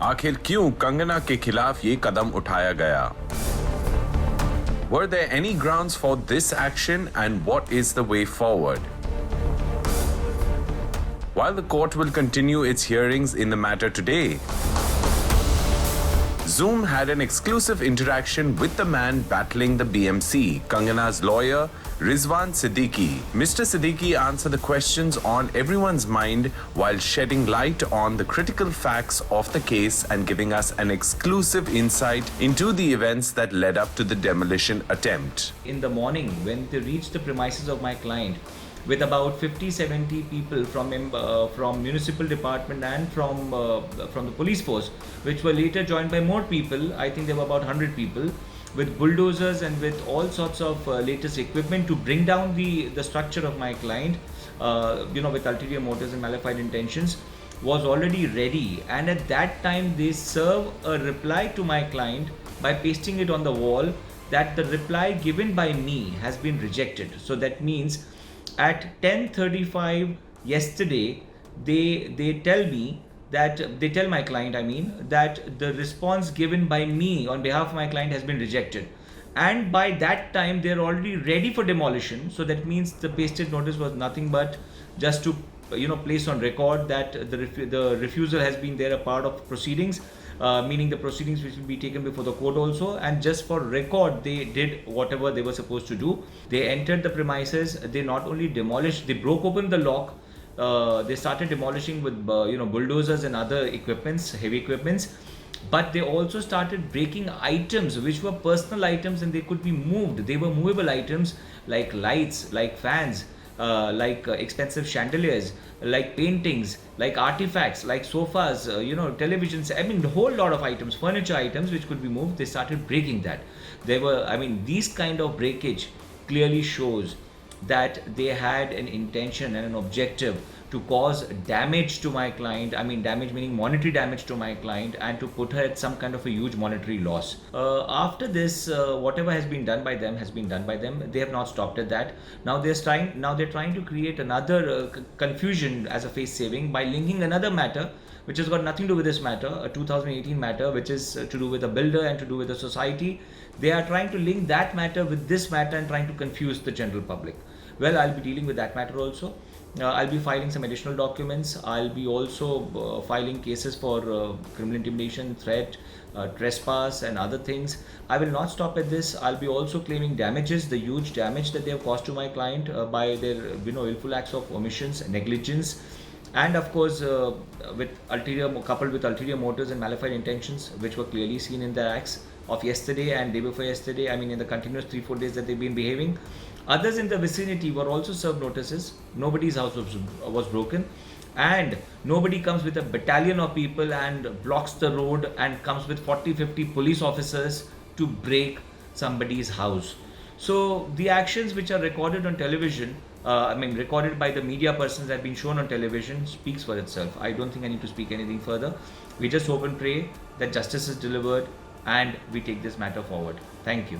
आखिर क्यों कंगना के खिलाफ ये कदम उठाया गया? Were there any grounds for this action and what is the way forward? While the court will continue its hearings in the matter today, Zoom had an exclusive interaction with the man battling the BMC, Kangana's lawyer, Rizwan Siddiqui. Mr. Siddiqui answered the questions on everyone's mind while shedding light on the critical facts of the case and giving us an exclusive insight into the events that led up to the demolition attempt. In the morning, when they reached the premises of my client, with about 50-70 people from municipal department and from the police force, which were later joined by more people. I think there were about 100 people with bulldozers and with all sorts of latest equipment to bring down the structure of my client, with ulterior motives and malefied intentions, was already ready. And at that time, they serve a reply to my client by pasting it on the wall that the reply given by me has been rejected. So that means at 10:35 yesterday, they tell my client, that the response given by me on behalf of my client has been rejected. And by that time, they're already ready for demolition. So that means the pasted notice was nothing but just to place on record that the refusal has been there a part of proceedings, meaning the proceedings which will be taken before the court also, and just for record they did whatever they were supposed to do. They entered the premises. They not only demolished, they broke open the lock. They started demolishing with bulldozers and other equipments, heavy equipments, but they also started breaking items which were personal items and they could be moved. They were movable items like lights, like fans, like expensive chandeliers, like paintings, like artifacts, like sofas, televisions. A whole lot of items, furniture items which could be moved. They started breaking that. These kind of breakage clearly shows that they had an intention and an objective to cause damage to my client. Damage meaning monetary damage to my client, and to put her at some kind of a huge monetary loss. After this, whatever has been done by them has been done by them. They have not stopped at that. Now they're trying to create another confusion as a face saving by linking another matter which has got nothing to do with this matter, a 2018 matter which is to do with a builder and to do with the society. They are trying to link that matter with this matter and trying to confuse the general public. Well, I'll be dealing with that matter also. I'll be filing some additional documents. I'll be also filing cases for criminal intimidation, threat, trespass and other things. I will not stop at this. I'll be also claiming damages, the huge damage that they have caused to my client by their willful acts of omissions, negligence, and of course coupled with ulterior motives and malefied intentions, which were clearly seen in their acts of yesterday and day before yesterday. In the continuous 3-4 days that they've been behaving. Others in the vicinity were also served notices. Nobody's house was broken, and nobody comes with a battalion of people and blocks the road and comes with 40-50 police officers to break somebody's house. So the actions which are recorded on television, recorded by the media persons that have been shown on television, speaks for itself. I don't think I need to speak anything further. We just hope and pray that justice is delivered and we take this matter forward. Thank you.